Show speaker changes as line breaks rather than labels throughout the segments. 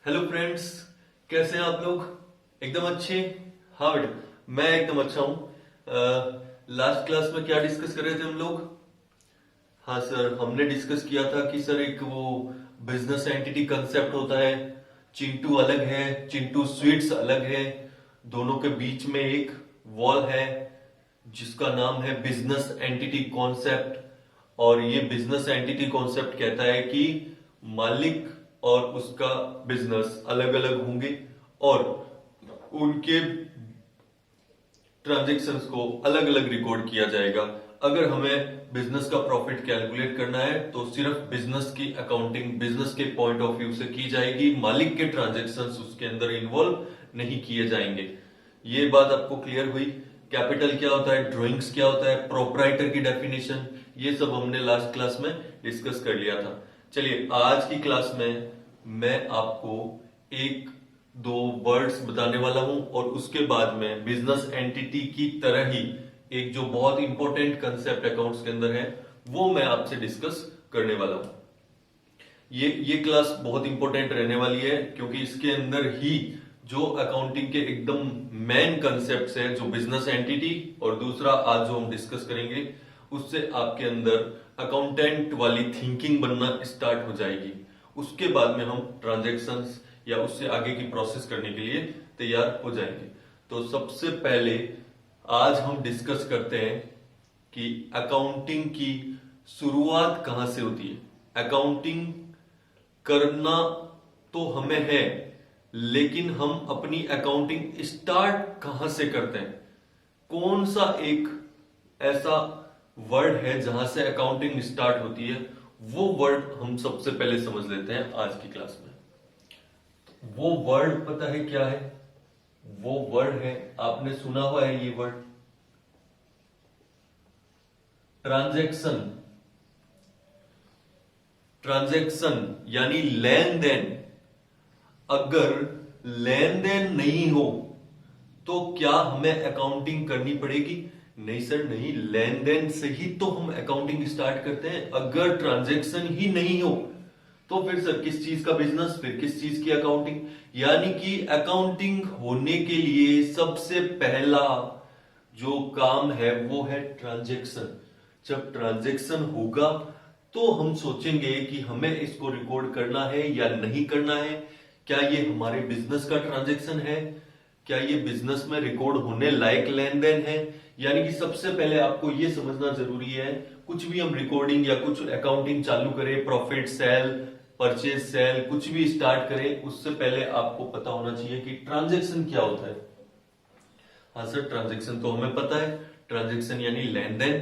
Hello friends, कैसे हैं आप लोग? एकदम अच्छे? हाँ बेटा, मैं एकदम अच्छा हूँ। लास्ट क्लास में क्या डिस्कस कर रहे थे हम लोग? हाँ सर, हमने डिस्कस किया था कि सर एक वो बिजनेस एंटिटी कंसेप्ट होता है। चिंटू अलग है, चिंटू स्वीट्स अलग है। दोनों के बीच में एक वॉल है जिसका नाम है बिजनेस एंटिटी कॉन्सेप्ट। और ये बिजनेस एंटिटी कॉन्सेप्ट कहता है कि मालिक और उसका बिजनेस अलग अलग होंगे और उनके ट्रांजेक्शन्स को अलग अलग रिकॉर्ड किया जाएगा। अगर हमें बिजनेस का प्रॉफिट कैलकुलेट करना है तो सिर्फ बिजनेस की अकाउंटिंग बिजनेस के पॉइंट ऑफ व्यू से की जाएगी, मालिक के ट्रांजेक्शन्स उसके अंदर इन्वॉल्व नहीं किए जाएंगे। ये बात आपको क्लियर हुई? कैपिटल क्या होता है, ड्राइंग्स क्या होता है, प्रोपराइटर की डेफिनेशन, ये सब हमने लास्ट क्लास में डिस्कस कर लिया था। चलिए आज की क्लास में मैं आपको एक दो वर्ड्स बताने वाला हूं और उसके बाद में बिजनेस एंटिटी की तरह ही एक जो बहुत इंपॉर्टेंट कंसेप्ट अकाउंट्स के अंदर है वो मैं आपसे डिस्कस करने वाला हूं। ये क्लास बहुत इंपॉर्टेंट रहने वाली है क्योंकि इसके अंदर ही जो अकाउंटिंग के एकदम मेन कंसेप्ट्स है, जो बिजनेस एंटिटी और दूसरा आज जो हम डिस्कस करेंगे उससे आपके अंदर अकाउंटेंट वाली थिंकिंग बनना स्टार्ट हो जाएगी। उसके बाद में हम ट्रांजेक्शन्स या उससे आगे की प्रोसेस करने के लिए तैयार हो जाएंगे। तो सबसे पहले आज हम डिस्कस करते हैं कि अकाउंटिंग की शुरुआत कहां से होती है। अकाउंटिंग करना तो हमें है, लेकिन हम अपनी अकाउंटिंग स्टार्ट कहां से करते हैं? कौन सा एक ऐसा वर्ड है जहां से अकाउंटिंग स्टार्ट होती है? वो वर्ड हम सबसे पहले समझ लेते हैं आज की क्लास में। वो वर्ड पता है क्या है? वो वर्ड है, आपने सुना हुआ है ये वर्ड, ट्रांजैक्शन। ट्रांजैक्शन यानी लेन देन। अगर लेन देन नहीं हो तो क्या हमें अकाउंटिंग करनी पड़ेगी? नहीं सर, नहीं। लेन देन से ही तो हम अकाउंटिंग स्टार्ट करते हैं। अगर ट्रांजैक्शन ही नहीं हो तो फिर सर किस चीज का बिजनेस, फिर किस चीज की अकाउंटिंग? यानी कि अकाउंटिंग होने के लिए सबसे पहला जो काम है वो है ट्रांजैक्शन। जब ट्रांजैक्शन होगा तो हम सोचेंगे कि हमें इसको रिकॉर्ड करना है या नहीं करना है। क्या ये हमारे बिजनेस का ट्रांजैक्शन है? क्या ये बिजनेस में रिकॉर्ड होने लायक लेन देन है? यानी कि सबसे पहले आपको ये समझना जरूरी है, कुछ भी हम रिकॉर्डिंग या कुछ अकाउंटिंग चालू करें, प्रॉफिट सेल, परचेज सेल, कुछ भी स्टार्ट करें, उससे पहले आपको पता होना चाहिए कि ट्रांजैक्शन क्या होता है। हाँ सर, ट्रांजैक्शन तो हमें पता है, ट्रांजैक्शन यानी लेन देन।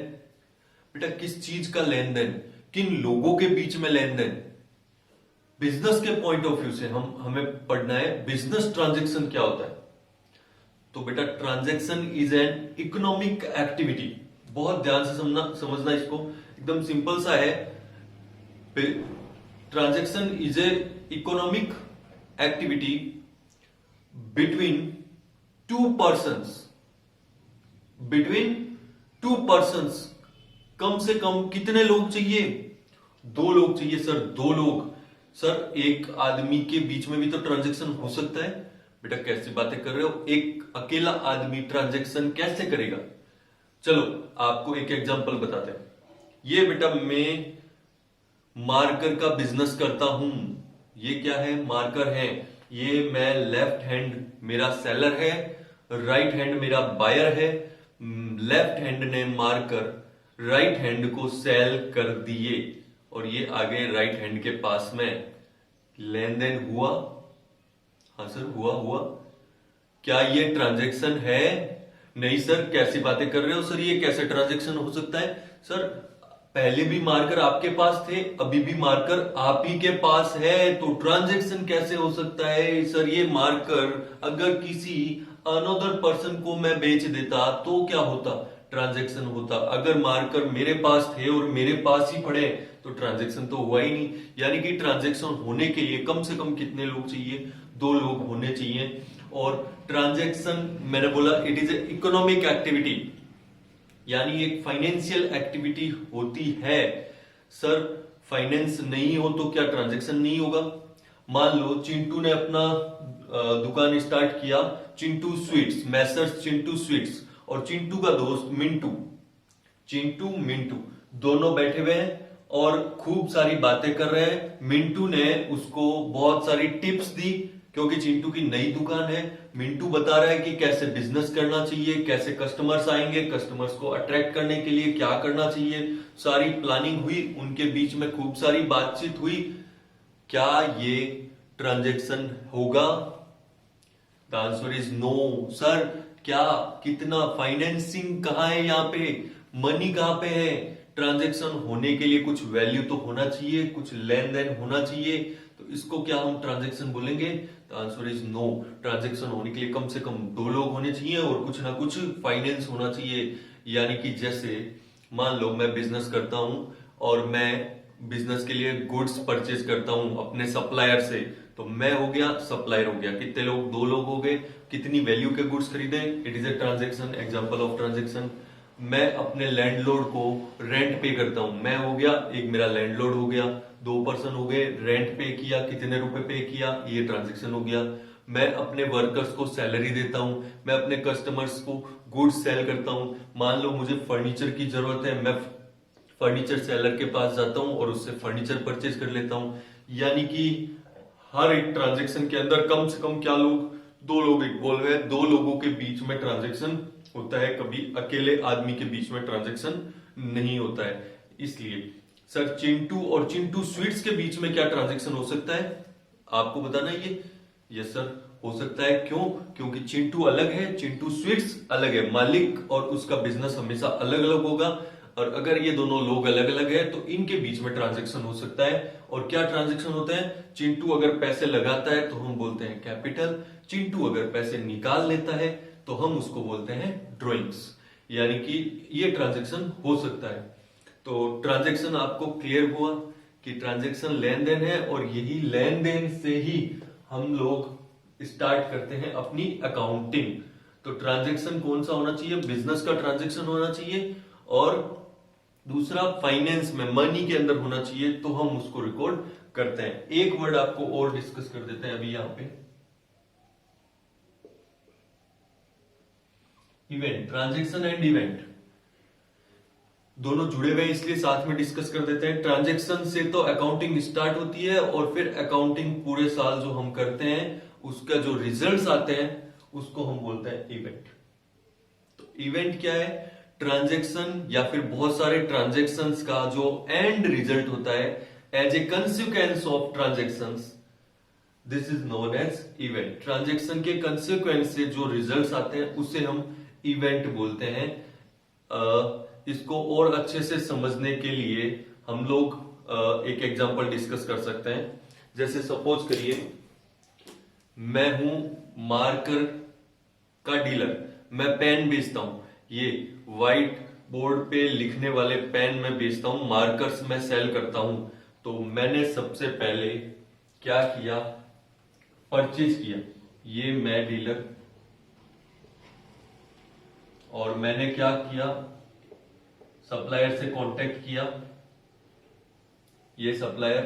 बेटा किस चीज का लेन देन, किन लोगों के बीच में लेन देन? बिजनेस के पॉइंट ऑफ व्यू से हम हमें पढ़ना है बिजनेस ट्रांजैक्शन क्या होता है। तो बेटा transaction is an economic activity. बहुत ध्यान से समझना इसको, एकदम सिंपल सा है। Transaction is a economic activity between two persons. Between two persons, कम से कम कितने लोग चाहिए? दो लोग चाहिए सर, दो लोग। सर एक आदमी के बीच में भी तो ट्रांजैक्शन हो सकता है। बेटा कैसी बातें कर रहे हो, एक अकेला आदमी ट्रांजैक्शन कैसे करेगा? चलो आपको एक एग्जांपल बताते हैं। ये बेटा मैं मार्कर का बिजनेस करता हूं। ये क्या है? मार्कर है। ये मैं लेफ्ट हैंड मेरा सेलर है, राइट हैंड मेरा बायर है। लेफ्ट हैंड ने मार्कर राइट हैंड को सेल कर दिए और ये आगे राइट हैंड के पास में। लेन देन हुआ? हाँ सर, हुआ हुआ। क्या ये ट्रांजैक्शन है? नहीं सर, कैसी बातें कर रहे हो सर, ये कैसे ट्रांजैक्शन हो सकता है? सर पहले भी मार्कर आपके पास थे, अभी भी मार्कर आप ही के पास है, तो ट्रांजैक्शन कैसे हो सकता है? सर ये मार्कर अगर किसी अनदर पर्सन को मैं बेच देता तो क्या होता? ट्रांजैक्शन होता। अगर मार्कर मेरे पास थे और मेरे पास ही पड़े तो ट्रांजैक्शन तो हुआ ही नहीं। यानी कि ट्रांजैक्शन होने के लिए कम से कम कितने लोग चाहिए? दो लोग होने चाहिए। और ट्रांजैक्शन मैंने बोला it is a economic activity, यानी एक फाइनेंशियल एक्टिविटी होती है। सर फाइनेंस नहीं हो तो क्या ट्रांजैक्शन नहीं होगा? मान लो चिंटू ने अपना दुकान स्टार्ट किया, Chintu sweets, Messrs Chintu sweets, और चिंटू का दोस्त मिंटू, चिंटू मिंटू दोनों बैठे हुए हैं और खूब सारी बातें कर रहे हैं। मिंटू ने उसको बहुत सारी टिप्स दी, क्योंकि चिंटू की नई दुकान है। मिंटू बता रहा है कि कैसे बिजनेस करना चाहिए, कैसे कस्टमर्स आएंगे, कस्टमर्स को अट्रैक्ट करने के लिए क्या करना चाहिए। सारी प्लानिंग हुई, उनके बीच में खूब सारी बातचीत हुई। क्या ये ट्रांजेक्शन होगा? The answer is no. Sir क्या, कितना, फाइनेंसिंग कहाँ है यहाँ पे, मनी कहाँ पे है? ट्रांजेक्शन होने के लिए कुछ वैल्यू तो होना चाहिए, कुछ लेन देन होना चाहिए, तो इसको क्या हम ट्रांजेक्शन बोलेंगे? The answer is no. Transaction होने के लिए कम से कम दो लोग होने चाहिए और कुछ ना कुछ फाइनेंस होना चाहिए। यानी कि जैसे मान लो मैं बिजनेस करता हूं और मैं बिजनेस के लिए गुड्स परचेज करता हूं अपने सप्लायर से, तो मैं हो गया, सप्लायर हो गया। कितने लोग? दो लोग हो गए। कितनी वैल्यू के गुड्स खरीदे? It is a transaction, example of transaction. मैं अपने लैंडलॉर्ड को रेंट पे करता हूं, मैं हो गया, एक मेरा लैंडलॉर्ड हो गया। दो पर्सन हो गए, रेंट पे किया, कितने रुपए पे किया, ये ट्रांजेक्शन हो गया। मैं अपने वर्कर्स को सैलरी देता हूं, मैं अपने कस्टमर्स को गुड्स सेल करता हूं। मान लो मुझे फर्नीचर की जरूरत है, मैं फर्नीचर सेलर के पास जाता हूं और उससे फर्नीचर परचेज कर लेता हूं। यानी कि हर एक ट्रांजेक्शन के अंदर कम से कम क्या लोग? दो लोग इन्वॉल्व है, दो लोगों के बीच में ट्रांजेक्शन होता है, कभी अकेले आदमी के बीच में ट्रांजेक्शन नहीं होता है। इसलिए सर चिंटू और चिंटू स्वीट्स के बीच में क्या ट्रांजेक्शन हो सकता है? आपको बताना है ये। यस सर, हो सकता है। क्यों? क्योंकि चिंटू अलग है, चिंटू स्वीट्स अलग है, मालिक और उसका बिजनेस हमेशा अलग अलग होगा। और अगर ये दोनों लोग अलग अलग है तो इनके बीच में ट्रांजेक्शन हो सकता है। और क्या ट्रांजेक्शन होता है? चिंटू अगर पैसे लगाता है तो हम बोलते हैं कैपिटल, चिंटू अगर पैसे निकाल लेता है तो हम उसको बोलते हैं ड्रॉइंग्स। यानी कि ये ट्रांजेक्शन हो सकता है। तो ट्रांजेक्शन आपको क्लियर हुआ कि ट्रांजेक्शन लेन देन है, और यही लेन देन से ही हम लोग स्टार्ट करते हैं अपनी अकाउंटिंग। तो ट्रांजेक्शन कौन सा होना चाहिए? बिजनेस का ट्रांजेक्शन होना चाहिए, और दूसरा फाइनेंस में मनी के अंदर होना चाहिए, तो हम उसको रिकॉर्ड करते हैं। एक वर्ड आपको और डिस्कस कर देते हैं अभी यहां पे, इवेंट। ट्रांजेक्शन एंड इवेंट दोनों जुड़े हुए हैं, इसलिए साथ में डिस्कस कर देते हैं। ट्रांजेक्शन से तो अकाउंटिंग स्टार्ट होती है, और फिर अकाउंटिंग पूरे साल जो हम करते हैं उसका जो रिजल्ट्स आते हैं उसको हम बोलते हैं इवेंट। तो इवेंट क्या है? ट्रांजेक्शन या फिर बहुत सारे ट्रांजेक्शन्स का जो एंड रिजल्ट होता है as a consequence of transactions, this is known as event. Transaction के कंसिक्वेंस से जो रिजल्ट्स आते हैं उसे हम इवेंट बोलते हैं। इसको और अच्छे से समझने के लिए हम लोग एक एग्जांपल डिस्कस कर सकते हैं। जैसे सपोज करिए मैं हूं मार्कर का डीलर, मैं पेन बेचता हूं, ये व्हाइट बोर्ड पे लिखने वाले पेन मैं बेचता हूं, मार्कर्स मैं सेल करता हूं। तो मैंने सबसे पहले क्या किया? परचेज किया। ये मैं डीलर, और मैंने क्या किया? सप्लायर से कांटेक्ट किया। ये सप्लायर,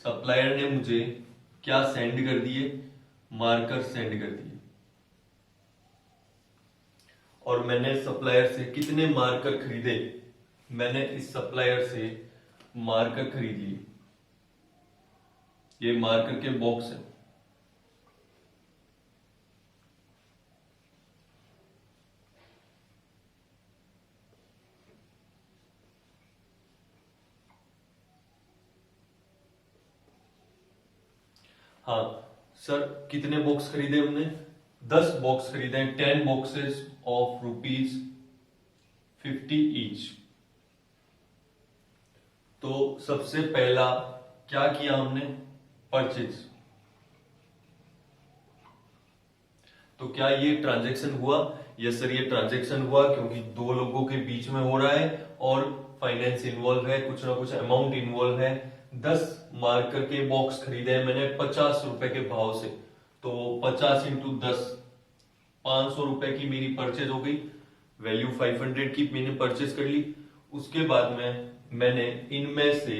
सप्लायर ने मुझे क्या सेंड कर दिए? मार्कर सेंड कर दिए। और मैंने सप्लायर से कितने मार्कर खरीदे? मैंने इस सप्लायर से मार्कर खरीद लिए। ये मार्कर के बॉक्स है। हाँ सर, कितने बॉक्स खरीदे हमने? 10 बॉक्स खरीदे हैं, 10 बॉक्सेस ऑफ ₹50 ईच। तो सबसे पहला क्या किया हमने? परचेज। तो क्या ये ट्रांजैक्शन हुआ? यस सर, ये ट्रांजैक्शन हुआ, क्योंकि दो लोगों के बीच में हो रहा है और फाइनेंस इन्वॉल्व है, कुछ ना कुछ अमाउंट इन्वॉल्व है। 10 मार्कर के बॉक्स खरीदे हैं मैंने 50 रुपए के भाव से। तो 50 इंटू 10, 500 रुपए की मेरी परचेज हो गई। वैल्यू 500 की मैंने परचेज कर ली। उसके बाद में मैंने इनमें से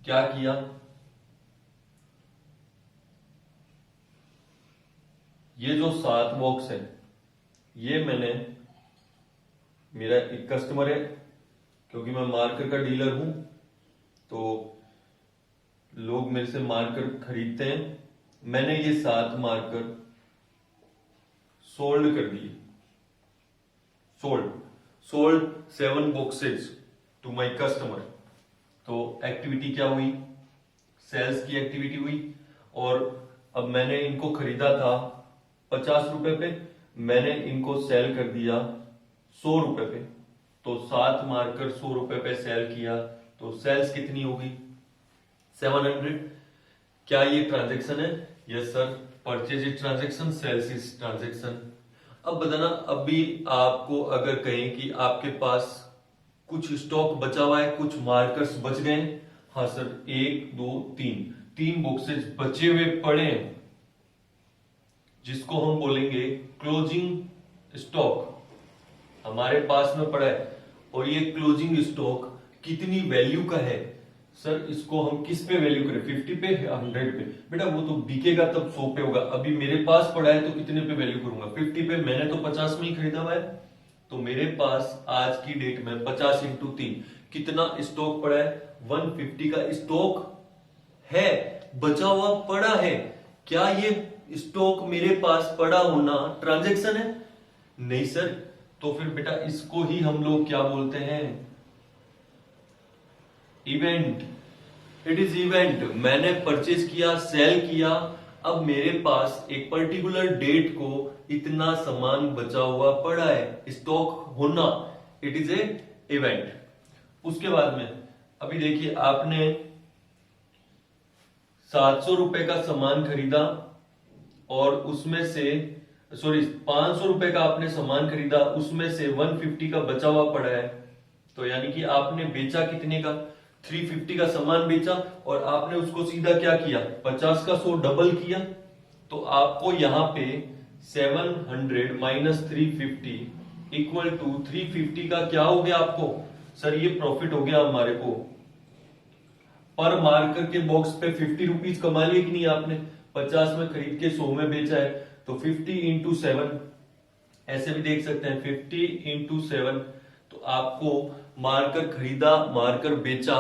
क्या किया? ये जो 7 बॉक्स है, ये मैंने, मेरा एक कस्टमर है, क्योंकि मैं मार्कर का डीलर हूं, तो लोग मेरे से मार्कर खरीदते हैं। मैंने ये 7 मार्कर सोल्ड कर दिए, sold 7 boxes to my customer. तो एक्टिविटी क्या हुई? सेल्स की एक्टिविटी हुई। और अब मैंने इनको खरीदा था 50 रुपए पे, मैंने इनको सेल कर दिया 100 रुपए पे। तो 7 मार्कर 100 रुपए पे सेल किया, तो सेल्स कितनी होगी? 700। क्या ये ट्रांजेक्शन है? Yes sir, purchase is transaction, sales is transaction. अब बताना, अभी आपको अगर कहें कि आपके पास कुछ स्टॉक बचा हुआ है, कुछ मार्कर्स बच गए, हाँ सर 1 2 3 बॉक्सेस बचे हुए पड़े हैं, जिसको हम बोलेंगे क्लोजिंग स्टॉक, हमारे पास में पड़ा है। और ये क्लोजिंग स्टॉक कितनी वैल्यू का है? सर इसको हम किस पे वैल्यू करें, 50 पे या 100 पे? बेटा वो तो बिकेगा तब 100 पे होगा, अभी मेरे पास पड़ा है तो कितने पे वैल्यू करूंगा? 50 पे। मैंने तो 50 में ही खरीदा हुआ है, तो मेरे पास आज की डेट में 50 इंटू 3 कितना स्टॉक पड़ा है? 150 का स्टॉक है, बचा हुआ पड़ा है। क्या ये स्टॉक मेरे पास पड़ा होना ट्रांजेक्शन है? नहीं सर। तो फिर बेटा इसको ही हम लोग क्या बोलते हैं? इवेंट। It is event. मैंने परचेज किया, सेल किया, अब मेरे पास एक पर्टिकुलर डेट को इतना सामान बचा हुआ पड़ा है, स्टॉक होना, इट इज ए इवेंट। उसके बाद में अभी देखिए, आपने 700 रुपए का सामान खरीदा और उसमें से 500 रुपए का आपने सामान खरीदा, उसमें से 150 का बचा हुआ पड़ा है। तो यानी कि आपने बेचा कितने का? 350 का सामान बेचा, और आपने उसको सीधा क्या किया? 50 का 100 डबल किया। तो आपको यहां पे 700 माइनस 350 इक्वल टू 350 का क्या हो गया आपको? सर ये प्रॉफिट हो गया हमारे को। पर मार्कर के बॉक्स पे 50 रुपीज कमा लिए कि नहीं आपने? 50 में खरीद के 100 में बेचा है, तो 50 इंटू 7, ऐसे भी देख सकते हैं 50 इंटू 7। तो आपको मार्कर खरीदा, मार्कर बेचा,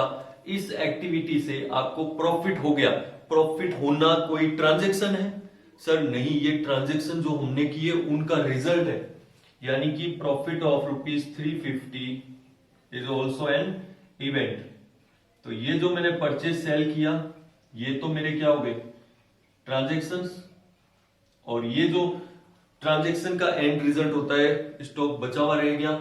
इस एक्टिविटी से आपको प्रॉफिट हो गया। प्रॉफिट होना कोई ट्रांजैक्शन है? सर नहीं, ये ट्रांजैक्शन जो हमने किए उनका रिजल्ट है। यानी कि profit of ₹350 is also an event. तो ये जो मैंने परचेज सेल किया, ये तो मेरे क्या हो गए? ट्रांजैक्शंस। और ये जो ट्रांजैक्शन का एंड रिजल्ट होता है, स्टॉक बचा हुआ रह गया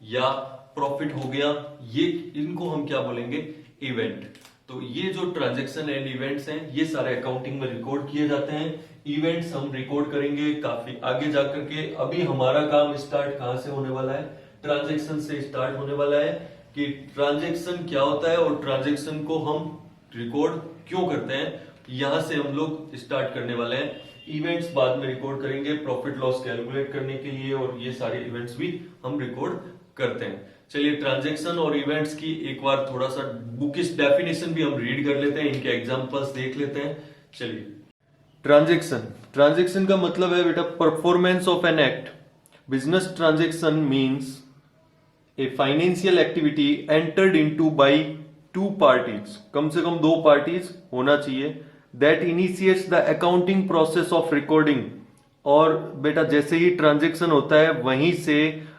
या प्रॉफिट हो गया, ये इनको हम क्या बोलेंगे? इवेंट। तो ये जो ट्रांजैक्शन एंड इवेंट्स हैं, ये सारे अकाउंटिंग में रिकॉर्ड किए जाते हैं। इवेंट्स हम रिकॉर्ड करेंगे काफी आगे जाकर के। अभी हमारा काम स्टार्ट कहां से होने वाला है? ट्रांजैक्शन से स्टार्ट होने वाला है कि ट्रांजैक्शन क्या होता है और ट्रांजैक्शन को हम रिकॉर्ड क्यों करते हैं, यहां से हम लोग स्टार्ट करने वाले हैं। इवेंट्स बाद में रिकॉर्ड करेंगे प्रॉफिट लॉस कैलकुलेट करने के लिए, और ये सारे इवेंट्स भी हम रिकॉर्ड करते हैं। चलिए, ट्रांजैक्शन और इवेंट्स की एक बार थोड़ा सा बुकिश डेफिनेशन भी हम रीड कर लेते हैं, इनके एग्जांपल्स देख लेते हैं। चलिए, ट्रांजैक्शन का मतलब है बेटा performance of an act. Business transaction means a financial activity entered into by 2 parties, कम से कम 2 पार्टीज होना चाहिए, that initiates the accounting process of recording. और बेटा जैसे ही ट्रांजैक्शन होता है वहीं से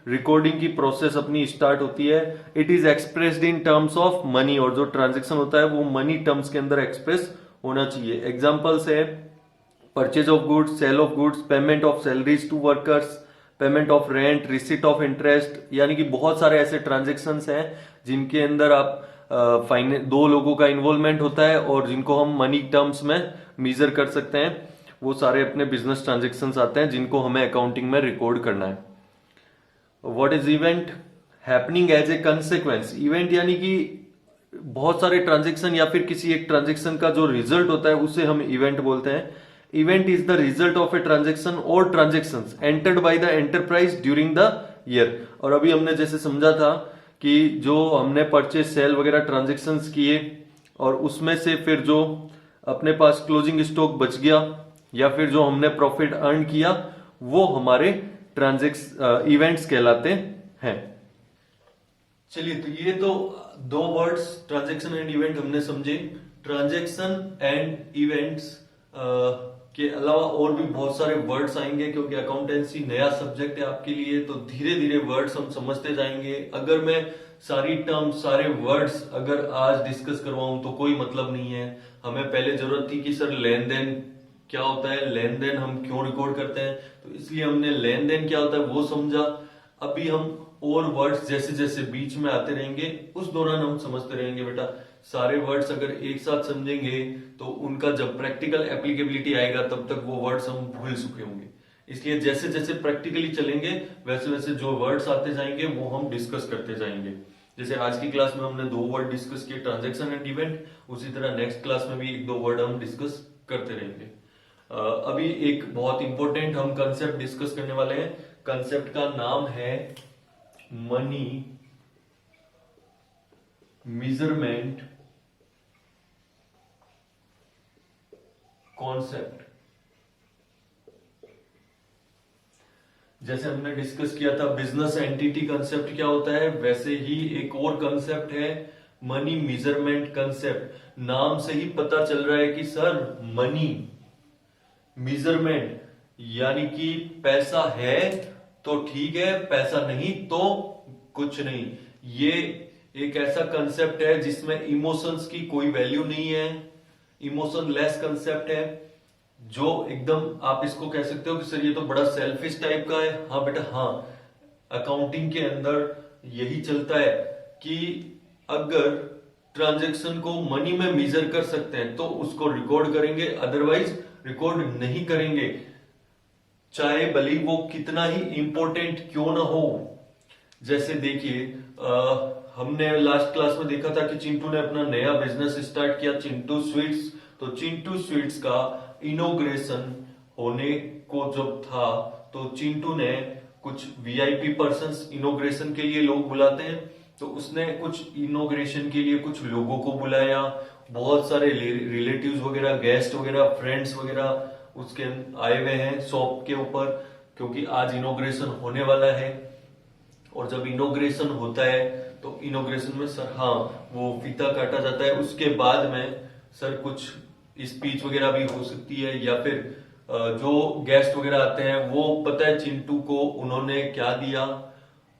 रिकॉर्डिंग की प्रोसेस अपनी स्टार्ट होती है। It is expressed in terms of money, और जो ट्रांजैक्शन होता है वो मनी टर्म्स के अंदर एक्सप्रेस होना चाहिए। एग्जांपल्स है purchase of goods, sale of goods, payment of salaries to workers, payment of rent, receipt of interest. यानी कि बहुत सारे ऐसे ट्रांजेक्शन्स हैं जिनके अंदर आप दो लोगों का इन्वॉल्वमेंट होता है और जिनको हम मनी टर्म्स में मेजर कर सकते हैं। वो सारे अपने बिजनेस ट्रांजेक्शन्स आते हैं जिनको हमें अकाउंटिंग में रिकॉर्ड करना है। What is event? Happening as a consequence. Event यानी कि बहुत सारे ट्रांजेक्शन या फिर किसी एक ट्रांजेक्शन का जो रिजल्ट होता है उसे हम इवेंट बोलते हैं। Event is the result of a transaction और transactions entered by the enterprise during the year. और अभी हमने जैसे समझा था कि जो हमने परचेज सेल वगैरह ट्रांजेक्शंस किए और उसमें से फिर जो अपने पास क्लोजिंग स्टॉक बच गया या फिर जो हमने प्रॉफिट अर्न किया वो हमारे इवेंट्स कहलाते हैं। चलिए, तो ये तो दो वर्ड्स ट्रांजैक्शन एंड इवेंट हमने समझे। ट्रांजैक्शन एंड इवेंट्स के अलावा और भी बहुत सारे वर्ड्स आएंगे, क्योंकि अकाउंटेंसी नया सब्जेक्ट है आपके लिए, तो धीरे धीरे वर्ड्स हम समझते जाएंगे। अगर मैं सारी टर्म्स, सारे वर्ड्स अगर आज डिस्कस करवाऊं तो कोई मतलब नहीं है। हमें पहले जरूरत थी कि सर लेन देन क्या होता है, लेन देन हम क्यों रिकॉर्ड करते हैं, तो इसलिए हमने लेन देन क्या होता है वो समझा। अभी हम और वर्ड्स जैसे जैसे बीच में आते रहेंगे उस दौरान हम समझते रहेंगे। बेटा सारे वर्ड्स अगर एक साथ समझेंगे तो उनका जब प्रैक्टिकल एप्लीकेबिलिटी आएगा तब तक वो वर्ड्स हम भूल चुके होंगे। इसलिए जैसे जैसे प्रैक्टिकली चलेंगे वैसे वैसे जो वर्ड्स आते जाएंगे वो हम डिस्कस करते जाएंगे। जैसे आज की क्लास में हमने 2 वर्ड डिस्कस किए, ट्रांजैक्शन एंड इवेंट, उसी तरह नेक्स्ट क्लास में भी 1-2 वर्ड हम डिस्कस करते रहेंगे। अभी एक बहुत इंपॉर्टेंट हम कंसेप्ट डिस्कस करने वाले हैं। कंसेप्ट का नाम है मनी मेजरमेंट कॉन्सेप्ट। जैसे हमने डिस्कस किया था बिजनेस एंटिटी कंसेप्ट क्या होता है, वैसे ही एक और कंसेप्ट है मनी मेजरमेंट कंसेप्ट। नाम से ही पता चल रहा है कि सर मनी मेजरमेंट यानी कि पैसा है तो ठीक है, पैसा नहीं तो कुछ नहीं। ये एक ऐसा कंसेप्ट है जिसमें इमोशंस की कोई वैल्यू नहीं है, इमोशन लेस कंसेप्ट है, जो एकदम आप इसको कह सकते हो कि सर ये तो बड़ा सेल्फिश टाइप का है। हाँ बेटा हाँ, अकाउंटिंग के अंदर यही चलता है कि अगर ट्रांजैक्शन को मनी में मेजर कर सकते हैं तो उसको रिकॉर्ड करेंगे, अदरवाइज रिकॉर्ड नहीं करेंगे, चाहे भले वो कितना ही इंपॉर्टेंट क्यों ना हो। जैसे देखिए हमने लास्ट क्लास में देखा था कि चिंटू ने अपना नया बिजनेस स्टार्ट किया, चिंटू स्वीट्स। तो चिंटू स्वीट्स का इनॉग्रेशन होने को जब था तो चिंटू ने कुछ वीआईपी पर्संस इनॉग्रेशन के लिए लोग बुलाते हैं, तो उसने कुछ इनॉग्रेशन के लिए कुछ लोगों को बुलाया, बहुत सारे रिलेटिव्स वगैरह, गेस्ट वगैरह, फ्रेंड्स वगैरह उसके आए हुए हैं शॉप के ऊपर, क्योंकि आज इनॉग्रेशन होने वाला है। और जब इनॉग्रेशन होता है तो इनॉग्रेशन में सर हाँ वो फीता काटा जाता है, उसके बाद में सर कुछ स्पीच वगैरह भी हो सकती है, या फिर जो गेस्ट वगैरह आते हैं वो पता है चिंटू को उन्होंने क्या दिया,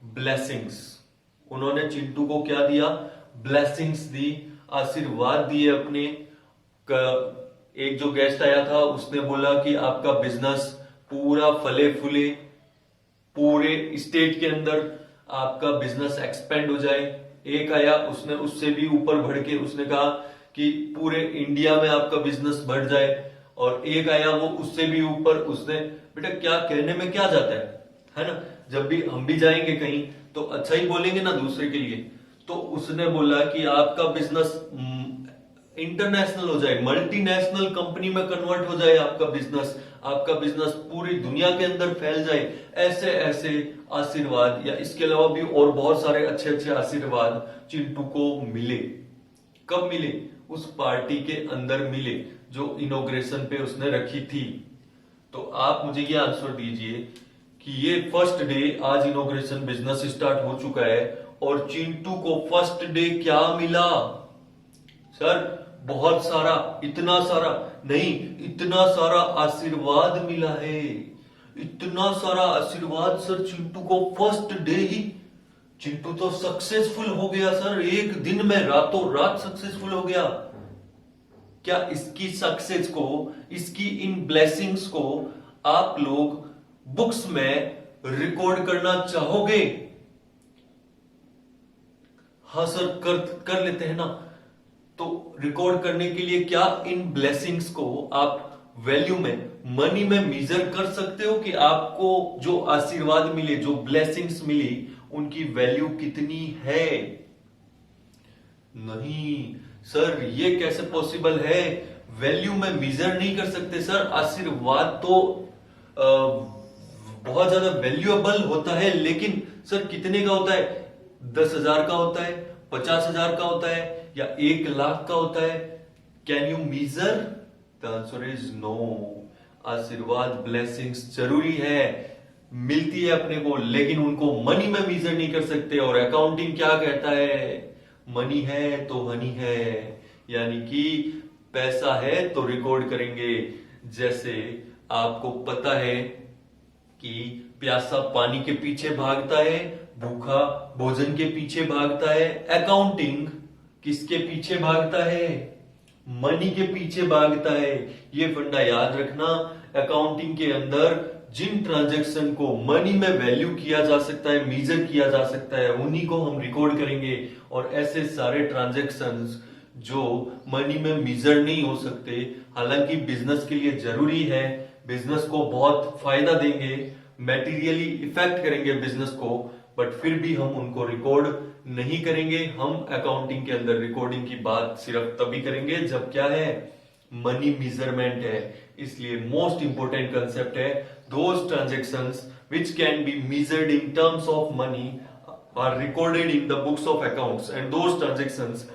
ब्लेसिंग्स। उन्होंने चिंटू को क्या दिया, ब्लेसिंग्स दी, आशीर्वाद दिए अपने। एक जो गेस्ट आया था उसने बोला कि आपका बिजनेस पूरा फले फूले, पूरे स्टेट के अंदर आपका बिजनेस एक्सपेंड हो जाए। एक आया उसने उससे भी ऊपर बढ़ के उसने कहा कि पूरे इंडिया में आपका बिजनेस बढ़ जाए। और एक आया वो उससे भी ऊपर, उसने बेटा क्या कहने में क्या जाता है ना, जब भी हम भी जाएंगे कहीं तो अच्छा ही बोलेंगे ना दूसरे के लिए। तो उसने बोला कि आपका बिजनेस इंटरनेशनल हो जाए, मल्टीनेशनल कंपनी में कन्वर्ट हो जाए आपका बिजनेस पूरी दुनिया के अंदर फैल जाए। ऐसे ऐसे आशीर्वाद या इसके अलावा भी और बहुत सारे अच्छे अच्छे आशीर्वाद चिंटू को मिले। कब मिले, उस पार्टी के अंदर मिले जो इनॉग्रेशन पे उसने रखी थी। तो आप मुझे ये आंसर दीजिए कि ये फर्स्ट डे, आज इनॉग्रेशन बिजनेस स्टार्ट हो चुका है और चिंटू को फर्स्ट डे क्या मिला सर, बहुत सारा, इतना सारा नहीं, इतना सारा आशीर्वाद मिला है, इतना सारा आशीर्वाद सर चिंटू को फर्स्ट डे ही। चिंटू तो सक्सेसफुल हो गया सर, एक दिन में रातों रात सक्सेसफुल हो गया। क्या इसकी सक्सेस को, इसकी इन ब्लेसिंग्स को आप लोग बुक्स में रिकॉर्ड करना चाहोगे? हाँ सर कर लेते हैं ना। तो रिकॉर्ड करने के लिए क्या इन ब्लेसिंग्स को आप वैल्यू में, मनी में मेजर कर सकते हो कि आपको जो आशीर्वाद मिले, जो ब्लेसिंग्स मिली, उनकी वैल्यू कितनी है? नहीं सर, ये कैसे पॉसिबल है, वैल्यू में मेजर नहीं कर सकते सर। आशीर्वाद तो बहुत ज्यादा वैल्यूएबल होता है, लेकिन सर कितने का होता है? 10,000 का होता है, 50,000 का होता है, या 1 लाख का होता है? Can you measure? The answer is no. आशीर्वाद ब्लेसिंग्स जरूरी है, मिलती है अपने को, लेकिन उनको मनी में मेजर नहीं कर सकते। और अकाउंटिंग क्या कहता है, मनी है तो हनी है, यानी कि पैसा है तो रिकॉर्ड करेंगे। जैसे आपको पता है कि प्यासा पानी के पीछे भागता है, भूखा भोजन के पीछे भागता है। अकाउंटिंग किसके पीछे भागता है, मनी के पीछे भागता है। ये फंडा याद रखना। अकाउंटिंग के अंदर जिन ट्रांजैक्शन को मनी में वैल्यू किया जा सकता है, मेजर किया जा सकता है, उन्हीं को हम रिकॉर्ड करेंगे। और ऐसे सारे ट्रांजैक्शंस जो मनी में मेजर नहीं हो सकते, हालांकि बिजनेस के लिए जरूरी है, बिजनेस को बहुत फायदा देंगे, मैटीरियली इफेक्ट करेंगे बिजनेस को, बट फिर भी हम उनको रिकॉर्ड नहीं करेंगे। हम अकाउंटिंग के अंदर रिकॉर्डिंग की बात सिर्फ तभी करेंगे जब क्या है, मनी मेजरमेंट है। इसलिए मोस्ट इंपोर्टेंट कंसेप्ट है, those transactions which can be measured in terms of money are recorded in the books of accounts, and those transactions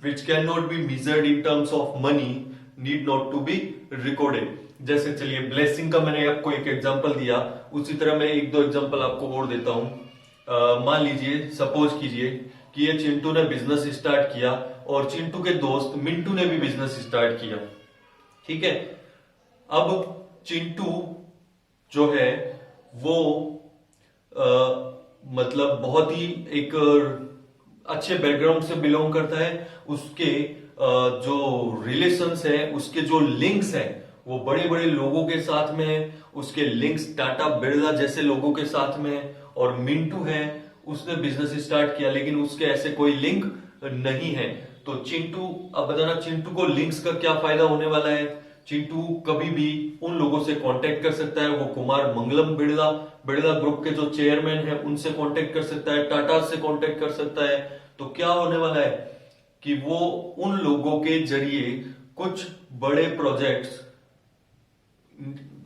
which can not be measured in terms of money need not to be recorded. जैसे चलिए blessing का मैंने आपको एक example दिया, उसी तरह मैं एक दो एग्जांपल आपको और देता हूं। मान लीजिए, सपोज कीजिए कि ये चिंटू ने बिजनेस स्टार्ट किया और चिंटू के दोस्त मिंटू ने भी बिजनेस स्टार्ट किया, ठीक है। अब चिंटू जो है वो मतलब बहुत ही एक अच्छे बैकग्राउंड से बिलोंग करता है। उसके जो रिलेशंस है, उसके जो लिंक्स हैं, वो बड़े बड़े लोगों के साथ में है। उसके लिंक्स टाटा बिरला जैसे लोगों के साथ में है। और मिंटू है, उसने बिजनेस स्टार्ट किया लेकिन उसके ऐसे कोई लिंक नहीं है। तो चिंटू, अब बताना चिंटू को लिंक्स का क्या फायदा होने वाला है। चिंटू कभी भी उन लोगों से कांटेक्ट कर सकता है, वो कुमार मंगलम बिरला, बिरला ग्रुप के जो चेयरमैन है उनसे कांटेक्ट कर सकता है, टाटा से कांटेक्ट कर सकता है। तो क्या होने वाला है कि वो उन लोगों के जरिए कुछ बड़े प्रोजेक्ट्स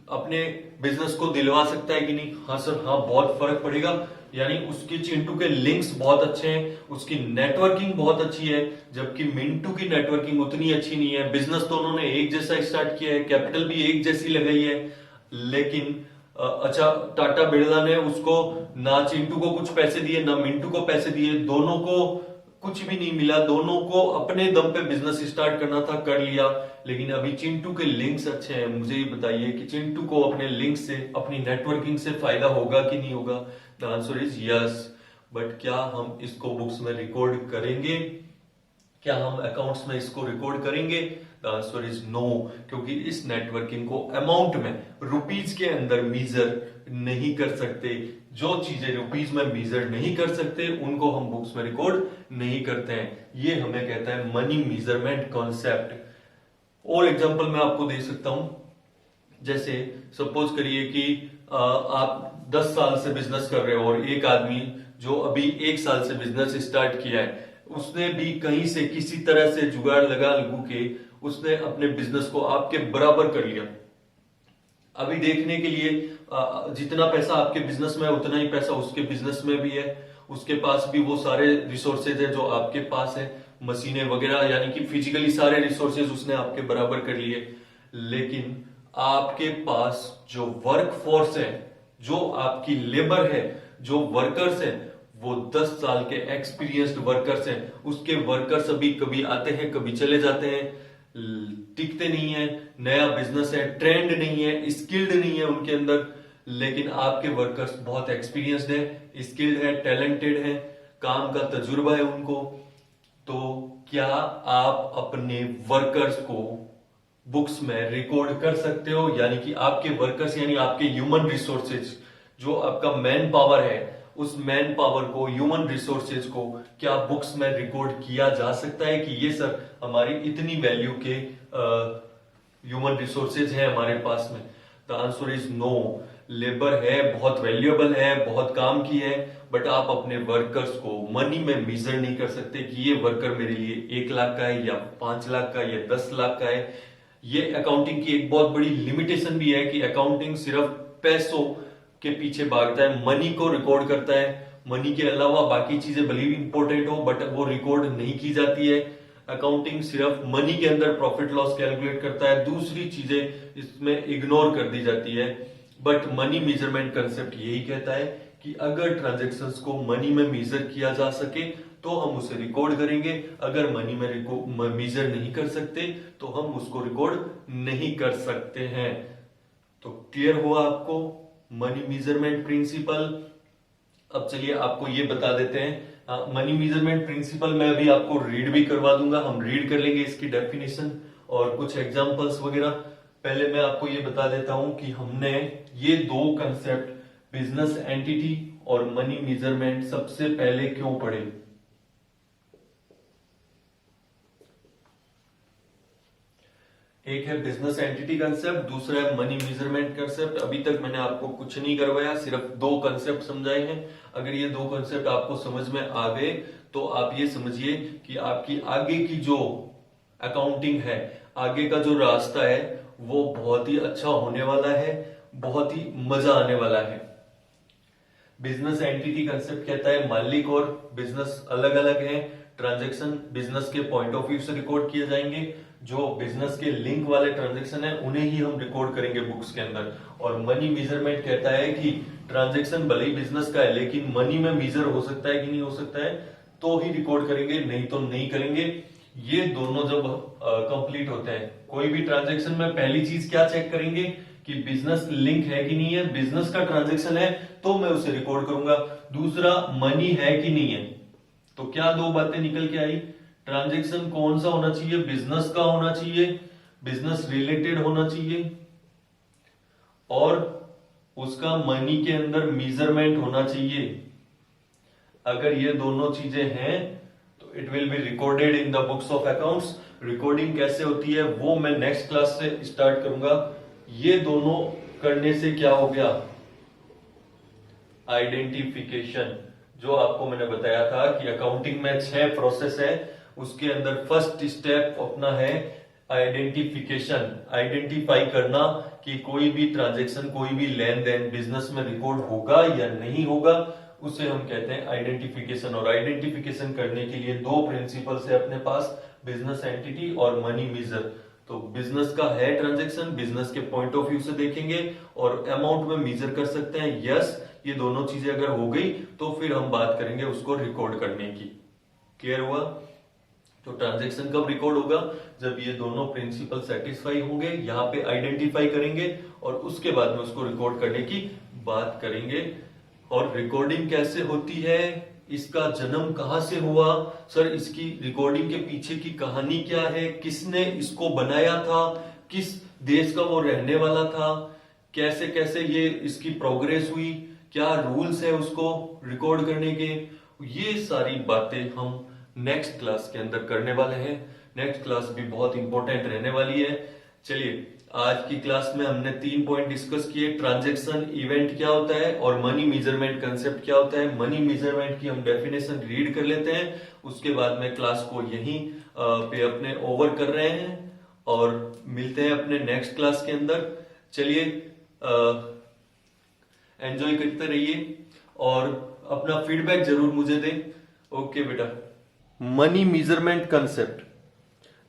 अपने बिजनेस को दिलवा सकता है कि नहीं। हाँ सर, हाँ, बहुत फर्क पड़ेगा। यानी उसके चिंटू के लिंक्स बहुत अच्छे हैं, उसकी नेटवर्किंग बहुत अच्छी है, जबकि मिंटू की नेटवर्किंग उतनी अच्छी नहीं है। बिजनेस तो उन्होंने एक जैसा स्टार्ट किया है, कैपिटल भी एक जैसी लगाई है, लेकिन अच्छा, टाटा बिरला ने उसको ना चिंटू को कुछ पैसे दिए ना मिंटू को पैसे दिए, दोनों को कुछ भी नहीं मिला, दोनों को अपने दम पे बिजनेस स्टार्ट करना था, कर लिया। लेकिन अभी चिंटू के लिंक्स अच्छे हैं। मुझे ये बताइए कि चिंटू को अपने लिंक से, अपनी नेटवर्किंग से फायदा होगा कि नहीं होगा। The answer is yes. But क्या हम इसको बुक्स में रिकॉर्ड करेंगे, क्या हम अकाउंट्स में इसको रिकॉर्ड करेंगे? द आंसर इज नो, क्योंकि इस नेटवर्किंग को अमाउंट में, रुपीज के अंदर मेजर नहीं कर सकते। जो चीजें रुपीज में मेजर नहीं कर सकते उनको हम बुक्स में रिकॉर्ड नहीं करते हैं। ये हमें कहता है मनी मेजरमेंट कॉन्सेप्ट। और एग्जांपल मैं आपको दे सकता हूं। जैसे सपोज करिए कि आप 10 साल से बिजनेस कर रहे हो और एक आदमी जो अभी 1 साल से बिजनेस स्टार्ट किया है, उसने भी कहीं से किसी तरह से जुगाड़ लगा लगू के उसने अपने बिजनेस को आपके बराबर कर लिया। अभी देखने के लिए जितना पैसा आपके बिजनेस में है उतना ही पैसा उसके बिजनेस में भी है। उसके पास भी वो सारे रिसोर्सेज है जो आपके पास है, मशीनें वगैरह, यानी कि फिजिकली सारे रिसोर्सेज उसने आपके बराबर कर लिए। लेकिन आपके पास जो वर्क फोर्स है, जो आपकी लेबर है, जो वर्कर्स है, वो 10 साल के एक्सपीरियंस्ड वर्कर्स हैं। उसके वर्कर्स अभी कभी आते हैं कभी चले जाते हैं, टिकते नहीं है, नया बिजनेस है, ट्रेंड नहीं है, स्किल्ड नहीं है उनके अंदर। लेकिन आपके वर्कर्स बहुत एक्सपीरियंस्ड है, स्किल्ड है, टैलेंटेड है, काम का तजुर्बा है उनको। तो क्या आप अपने वर्कर्स को बुक्स में रिकॉर्ड कर सकते हो? यानी कि आपके वर्कर्स यानी आपके ह्यूमन रिसोर्सेज, जो आपका मैन पावर है, उस मैन पावर को, ह्यूमन रिसोर्सेज को क्या बुक्स में रिकॉर्ड किया जा सकता है कि ये सर हमारी इतनी वैल्यू के ह्यूमन रिसोर्सेज है हमारे पास में? The answer is no. Labour है, बहुत वैल्यूएबल है, बहुत काम की है, बट आप अपने वर्कर्स को मनी में मेजर नहीं कर सकते कि ये वर्कर मेरे लिए 1 लाख का है या 5 लाख का या 10 लाख का है। ये अकाउंटिंग की एक बहुत बड़ी लिमिटेशन भी है कि अकाउंटिंग सिर्फ पैसों के पीछे भागता है, मनी को रिकॉर्ड करता है। मनी के अलावा बाकी चीजें भले भी इंपॉर्टेंट हो बट वो रिकॉर्ड नहीं की जाती है। अकाउंटिंग सिर्फ मनी के अंदर प्रॉफिट लॉस कैलकुलेट करता है, दूसरी चीजें इसमें इग्नोर कर दी जाती है। बट मनी मेजरमेंट कंसेप्ट यही कहता है कि अगर ट्रांजेक्शन्स को मनी में मेजर किया जा सके तो हम उसे रिकॉर्ड करेंगे, अगर मनी में मेजर नहीं कर सकते तो हम उसको रिकॉर्ड नहीं कर सकते हैं। तो क्लियर हुआ आपको मनी मेजरमेंट प्रिंसिपल। अब चलिए आपको ये बता देते हैं मनी मेजरमेंट प्रिंसिपल मैं अभी आपको रीड भी करवा दूंगा, हम रीड कर लेंगे इसकी डेफिनेशन और कुछ एग्जांपल्स वगैरह। पहले मैं आपको ये बता देता हूं कि हमने ये दो कंसेप्ट बिजनेस एंटिटी और मनी मेजरमेंट सबसे पहले क्यों पढ़े। एक है बिजनेस एंटिटी कंसेप्ट, दूसरा है मनी मेजरमेंट कंसेप्ट। अभी तक मैंने आपको कुछ नहीं करवाया, सिर्फ दो कंसेप्ट समझाए हैं। अगर ये दो कंसेप्ट आपको समझ में आ गए तो आप ये समझिए कि आपकी आगे की जो अकाउंटिंग है, आगे का जो रास्ता है वो बहुत ही अच्छा होने वाला है, बहुत ही मजा आने वाला है। बिजनेस एंटिटी कंसेप्ट कहता है मालिक और बिजनेस अलग अलग है, ट्रांजैक्शन बिजनेस के पॉइंट ऑफ व्यू से रिकॉर्ड किए जाएंगे, जो बिजनेस के लिंक वाले ट्रांजैक्शन है उन्हें ही हम रिकॉर्ड करेंगे बुक्स के अंदर। और मनी मेजरमेंट कहता है कि ट्रांजैक्शन भले ही बिजनेस का है लेकिन मनी में मेजर हो सकता है कि नहीं हो सकता है तो ही रिकॉर्ड करेंगे, नहीं तो नहीं करेंगे। ये दोनों जब कंप्लीट होते हैं, कोई भी ट्रांजैक्शन में पहली चीज क्या चेक करेंगे कि बिजनेस लिंक है कि नहीं है, बिजनेस का ट्रांजैक्शन है तो मैं उसे रिकॉर्ड करूंगा। दूसरा मनी है कि नहीं है। तो क्या दो बातें निकल के आई, ट्रांजैक्शन कौन सा होना चाहिए, बिजनेस का होना चाहिए, बिजनेस रिलेटेड होना चाहिए, और उसका मनी के अंदर मेजरमेंट होना चाहिए। अगर ये दोनों चीजें हैं तो it will be recorded in the books of accounts. Recording कैसे होती है वो मैं नेक्स्ट क्लास से स्टार्ट करूंगा। ये दोनों करने से क्या हो गया, आइडेंटिफिकेशन। जो आपको मैंने बताया था कि अकाउंटिंग में 6 प्रोसेस है, उसके अंदर फर्स्ट स्टेप अपना है आइडेंटिफिकेशन। आइडेंटिफाई करना कि कोई भी ट्रांजैक्शन, कोई भी लेन देन बिजनेस में रिकॉर्ड होगा या नहीं होगा, उसे हम कहते हैं आइडेंटिफिकेशन। और आइडेंटिफिकेशन करने के लिए दो प्रिंसिपल्स है अपने पास, बिजनेस एंटिटी और मनी मेजर। तो बिजनेस का है ट्रांजैक्शन, बिजनेस के पॉइंट ऑफ व्यू से देखेंगे और अमाउंट में मेजर कर सकते हैं। यस, ये दोनों चीजें अगर हो गई तो फिर हम बात करेंगे उसको रिकॉर्ड करने की। क्लियर हुआ। तो ट्रांजैक्शन कब रिकॉर्ड होगा, जब ये दोनों प्रिंसिपल सेटिस्फाई होंगे। यहाँ पे आइडेंटिफाई करेंगे और उसके बाद में उसको रिकॉर्ड करने की बात करेंगे। और रिकॉर्डिंग कैसे होती है, इसका जन्म कहां से हुआ, सर इसकी रिकॉर्डिंग के पीछे की कहानी क्या है, किसने इसको बनाया था, किस देश का वो रहने वाला था, कैसे कैसे ये इसकी प्रोग्रेस हुई, क्या रूल्स है उसको रिकॉर्ड करने के, ये सारी बातें हम नेक्स्ट क्लास के अंदर करने वाले हैं। नेक्स्ट क्लास भी बहुत इंपॉर्टेंट रहने वाली है। चलिए, आज की क्लास में हमने 3 पॉइंट डिस्कस किए। ट्रांजैक्शन इवेंट क्या होता है और मनी मेजरमेंट कंसेप्ट क्या होता है। मनी मेजरमेंट की हम डेफिनेशन रीड कर लेते हैं, उसके बाद में क्लास को यहीं पे अपने ओवर कर रहे हैं और मिलते हैं अपने नेक्स्ट क्लास के अंदर। चलिए, एंजॉय करते रहिए और अपना फीडबैक जरूर मुझे दें। ओके बेटा। मनी मेजरमेंट कंसेप्ट,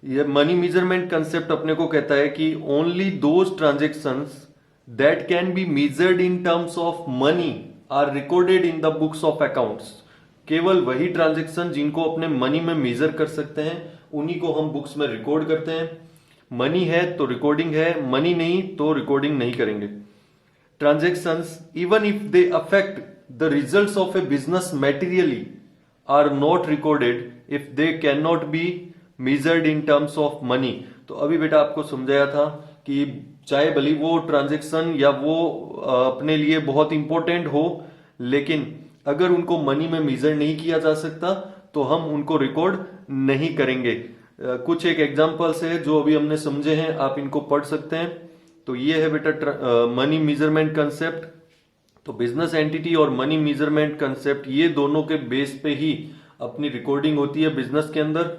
ये मनी मेजरमेंट कंसेप्ट अपने को कहता है कि only those transactions that can be measured in terms of money are recorded in the books of accounts. केवल वही ट्रांजेक्शन जिनको अपने मनी में मेजर कर सकते हैं उन्हीं को हम बुक्स में रिकॉर्ड करते हैं। मनी है तो रिकॉर्डिंग है, मनी नहीं तो रिकॉर्डिंग नहीं करेंगे। Transactions even if they affect the results of a business materially are not recorded if they can not be measured in terms of money. तो अभी बेटा आपको समझाया था कि चाहे भले वो ट्रांजैक्शन या वो अपने लिए बहुत इंपॉर्टेंट हो, लेकिन अगर उनको मनी में मेजर नहीं किया जा सकता तो हम उनको रिकॉर्ड नहीं करेंगे। कुछ एक एग्जांपल्स है जो अभी हमने समझे हैं, आप इनको पढ़ सकते हैं। तो ये है बेटा मनी मेजरमेंट कंसेप्ट। तो बिजनेस एंटिटी और मनी मेजरमेंट कंसेप्ट, ये दोनों के बेस पे ही अपनी रिकॉर्डिंग होती है बिजनेस के अंदर,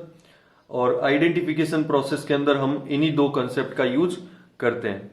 और आइडेंटिफिकेशन प्रोसेस के अंदर हम इन्हीं दो कंसेप्ट का यूज करते हैं।